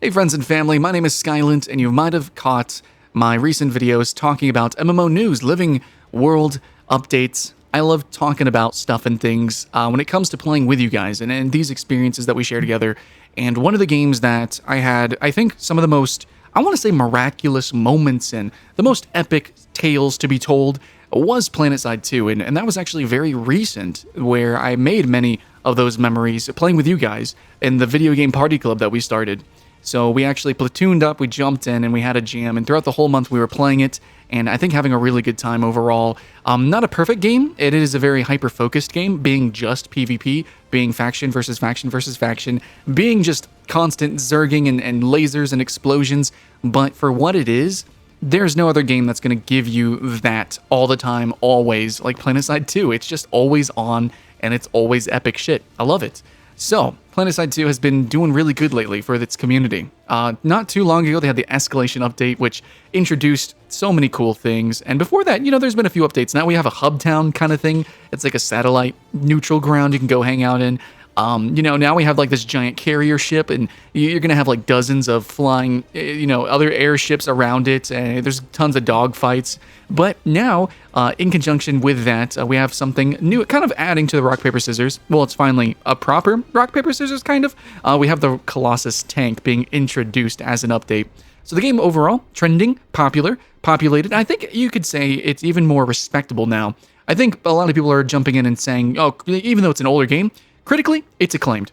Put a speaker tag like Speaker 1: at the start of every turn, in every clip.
Speaker 1: Hey friends and family, my name is Skylent, and you might have caught my recent videos talking about MMO news, living world updates. I love talking about stuff and things when it comes to playing with you guys and these experiences that we share together. And one of the games that I had, I think, some of the most, I want to say miraculous moments in, the most epic tales to be told was Planetside 2, and that was actually very recent, where I made many of those memories playing with you guys in the video game party club that we started. So we actually platooned up, we jumped in, and we had a jam, and throughout the whole month we were playing it, and I think having a really good time overall. Not a perfect game, it is a very hyper-focused game, being just PvP, being faction versus faction versus faction, being just constant zerging and lasers and explosions, but for what it is, there's no other game that's going to give you that all the time, always, like Planetside 2. It's just always on, and it's always epic shit. I love it. So, Planetside 2 has been doing really good lately for its community. Not too long ago, they had the Escalation update, which introduced so many cool things. And before that, there's been a few updates. Now we have a hub town kind of thing. It's like a satellite neutral ground you can go hang out in. Now we have like this giant carrier ship, and you're gonna have like dozens of flying, other airships around it, and there's tons of dogfights. But now, in conjunction with that, we have something new, kind of adding to the rock, paper, scissors. Well, it's finally a proper rock, paper, scissors, kind of. We have the Colossus tank being introduced as an update. So the game overall, trending, popular, populated. I think you could say it's even more respectable now. I think a lot of people are jumping in and saying, oh, even though it's an older game, critically, it's acclaimed.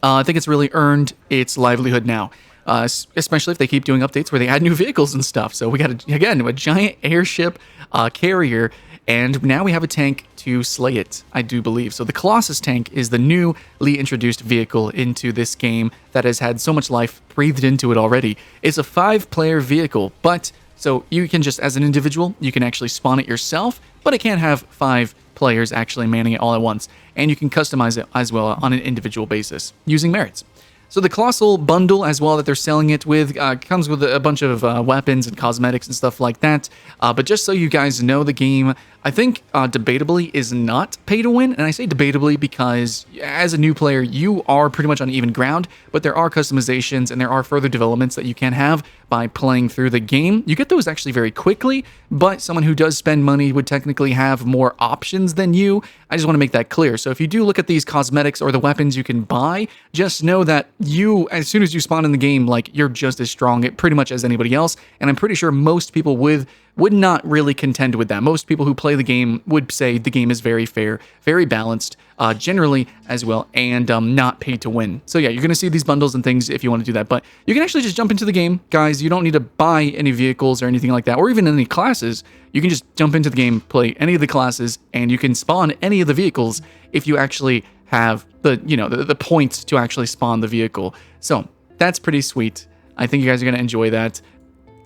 Speaker 1: I think it's really earned its livelihood now, especially if they keep doing updates where they add new vehicles and stuff. So we got, a giant airship carrier, and now we have a tank to slay it, I do believe. So the Colossus tank is the newly introduced vehicle into this game that has had so much life breathed into it already. It's a 5-player vehicle, but so you can just, as an individual, you can actually spawn it yourself, but it can't have 5 players actually manning it all at once, and you can customize it as well on an individual basis using merits. So the Colossal bundle as well that they're selling it with comes with a bunch of weapons and cosmetics and stuff like that. But just so you guys know, the game, I think, debatably is not pay to win. And I say debatably because as a new player, you are pretty much on even ground, but there are customizations and there are further developments that you can have by playing through the game. You get those actually very quickly, but someone who does spend money would technically have more options than you. I just want to make that clear. So if you do look at these cosmetics or the weapons you can buy, just know that you, as soon as you spawn in the game, like, you're just as strong pretty much as anybody else, and I'm pretty sure most people would not really contend with that. Most people who play the game would say the game is very fair, very balanced, generally as well, and not pay to win. So yeah, you're going to see these bundles and things if you want to do that, but you can actually just jump into the game, guys. You don't need to buy any vehicles or anything like that, or even any classes. You can just jump into the game, play any of the classes, and you can spawn any of the vehicles if you actually have the points to actually spawn the vehicle. So that's pretty sweet. I think you guys are going to enjoy that.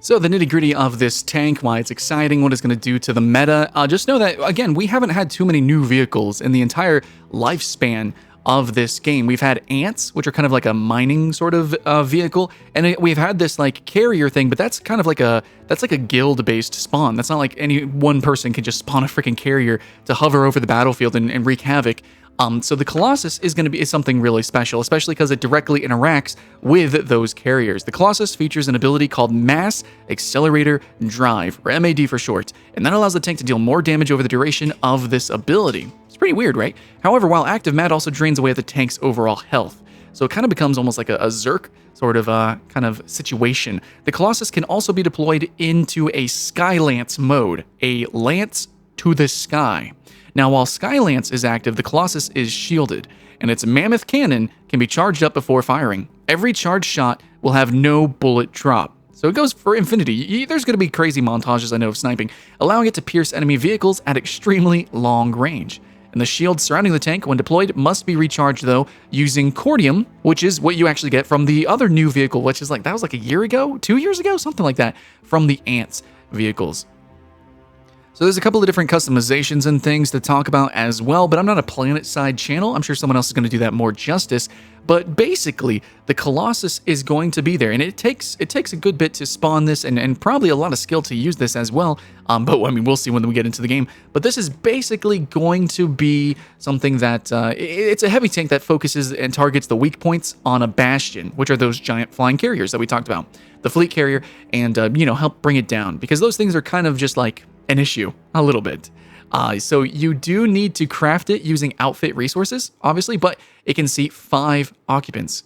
Speaker 1: So the nitty-gritty of this tank, why it's exciting, what it's going to do to the meta, just know that, again, we haven't had too many new vehicles in the entire lifespan of this game. We've had ants, which are kind of like a mining sort of vehicle, and we've had this like carrier thing, but that's kind of like that's like a guild-based spawn. That's not like any one person can just spawn a freaking carrier to hover over the battlefield and wreak havoc. So the Colossus is going to be something really special, especially because it directly interacts with those carriers. The Colossus features an ability called Mass Accelerator Drive, or MAD for short, and that allows the tank to deal more damage over the duration of this ability. It's pretty weird, right? However, while active, MAD also drains away the tank's overall health. So it kind of becomes almost like a Zerk sort of kind of situation. The Colossus can also be deployed into a Skylance mode, a lance to the sky. Now, while Skylance is active, the Colossus is shielded, and its mammoth cannon can be charged up before firing. Every charged shot will have no bullet drop, so it goes for infinity. There's going to be crazy montages, I know, of sniping, allowing it to pierce enemy vehicles at extremely long range. And the shield surrounding the tank, when deployed, must be recharged, though, using cordium, which is what you actually get from the other new vehicle, which is that was like a year ago, 2 years ago, something like that, from the ants vehicles. So there's a couple of different customizations and things to talk about as well, but I'm not a Planetside channel. I'm sure someone else is going to do that more justice. But basically, the Colossus is going to be there, and it takes a good bit to spawn this, and probably a lot of skill to use this as well. But I mean, we'll see when we get into the game. But this is basically going to be something that it's a heavy tank that focuses and targets the weak points on a Bastion, which are those giant flying carriers that we talked about, the Fleet Carrier, and help bring it down, because those things are kind of just like an issue a little bit. So you do need to craft it using outfit resources, obviously, but it can seat 5 occupants.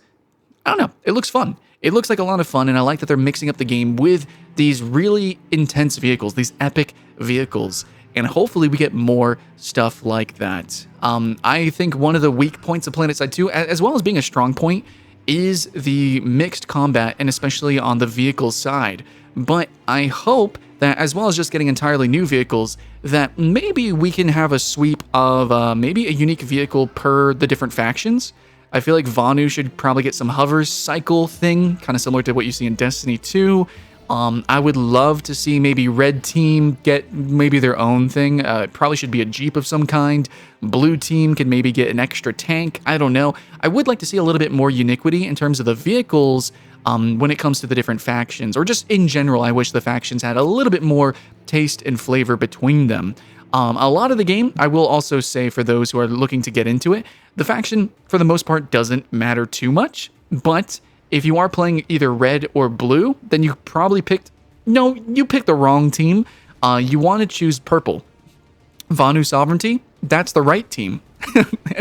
Speaker 1: I don't know. It looks fun. It looks like a lot of fun, and I like that they're mixing up the game with these really intense vehicles, these epic vehicles, and hopefully we get more stuff like that. I think one of the weak points of Planetside 2, as well as being a strong point, is the mixed combat, and especially on the vehicle side. But I hope that, as well as just getting entirely new vehicles, that maybe we can have a sweep of maybe a unique vehicle per the different factions. I feel like Vanu should probably get some hover cycle thing, kind of similar to what you see in Destiny 2. I would love to see maybe Red Team get maybe their own thing. It probably should be a Jeep of some kind. Blue Team can maybe get an extra tank. I don't know. I would like to see a little bit more uniquity in terms of the vehicles when it comes to the different factions, or just in general. I wish the factions had a little bit more taste and flavor between them. A lot of the game, I will also say, for those who are looking to get into it, the faction, for the most part, doesn't matter too much, but if you are playing either red or blue, then you probably picked the wrong team. You want to choose purple. Vanu Sovereignty, that's the right team.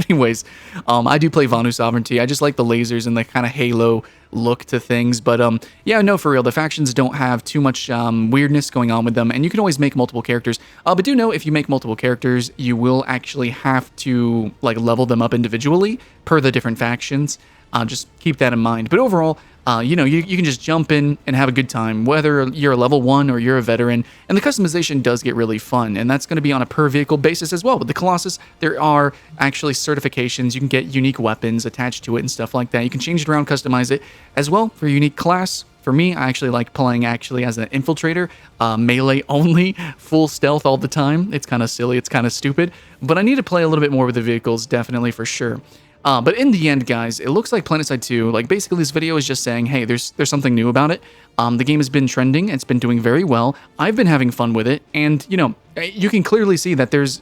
Speaker 1: Anyways, I do play Vanu Sovereignty. I just like the lasers and the kind of Halo look to things. But yeah, no, for real, the factions don't have too much weirdness going on with them, and you can always make multiple characters. But do know, if you make multiple characters, you will actually have to like level them up individually per the different factions. Just keep that in mind. But overall, you can just jump in and have a good time, whether you're a level 1 or you're a veteran. And the customization does get really fun, and that's going to be on a per vehicle basis as well. With the Colossus, there are actually certifications. You can get unique weapons attached to it and stuff like that. You can change it around, customize it as well for a unique class. For me, I actually like playing as an infiltrator, melee only, full stealth all the time. It's kind of silly, it's kind of stupid, but I need to play a little bit more with the vehicles, definitely, for sure. But in the end, guys, it looks like Planetside 2, like basically this video is just saying, hey, there's something new about it. The game has been trending, it's been doing very well. I've been having fun with it, and you can clearly see that there's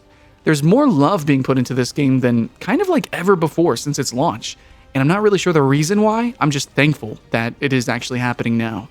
Speaker 1: more love being put into this game than kind of like ever before since its launch. And I'm not really sure the reason why. I'm just thankful that it is actually happening now.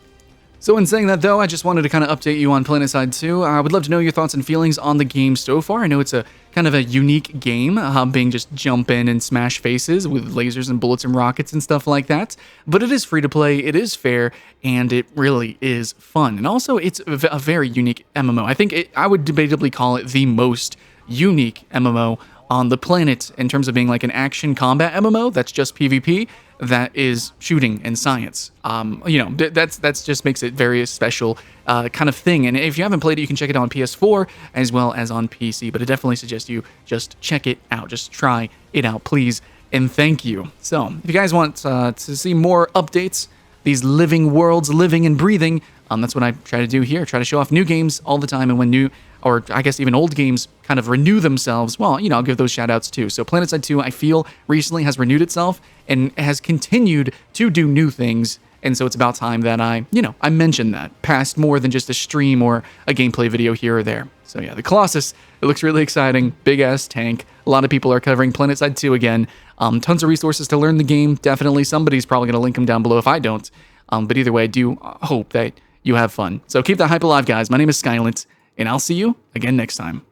Speaker 1: So in saying that, though, I just wanted to kind of update you on Planetside 2. I would love to know your thoughts and feelings on the game so far. I know it's a kind of a unique game, being just jump in and smash faces with lasers and bullets and rockets and stuff like that. But it is free to play, it is fair, and it really is fun. And also, it's a very unique MMO. I think I would debatably call it the most unique MMO on the planet in terms of being like an action combat MMO that's just PvP, that is shooting and science. That's just makes it very special kind of thing. And if you haven't played it, you can check it on PS4 as well as on PC. But I definitely suggest you just check it out. Just try it out, please, and thank you. So if you guys want to see more updates, these living worlds, living and breathing, that's what I try to do here. Try to show off new games all the time, and when new, or I guess even old games, kind of renew themselves, well, I'll give those shout outs too. So Planetside 2, I feel, recently has renewed itself and has continued to do new things. And so it's about time that I mention that, past more than just a stream or a gameplay video here or there. So yeah, the Colossus, it looks really exciting, big ass tank. A lot of people are covering Planetside 2 again. Tons of resources to learn the game. Definitely somebody's probably going to link them down below if I don't. But either way, I do hope that you have fun. So keep that hype alive, guys. My name is Skylent, and I'll see you again next time.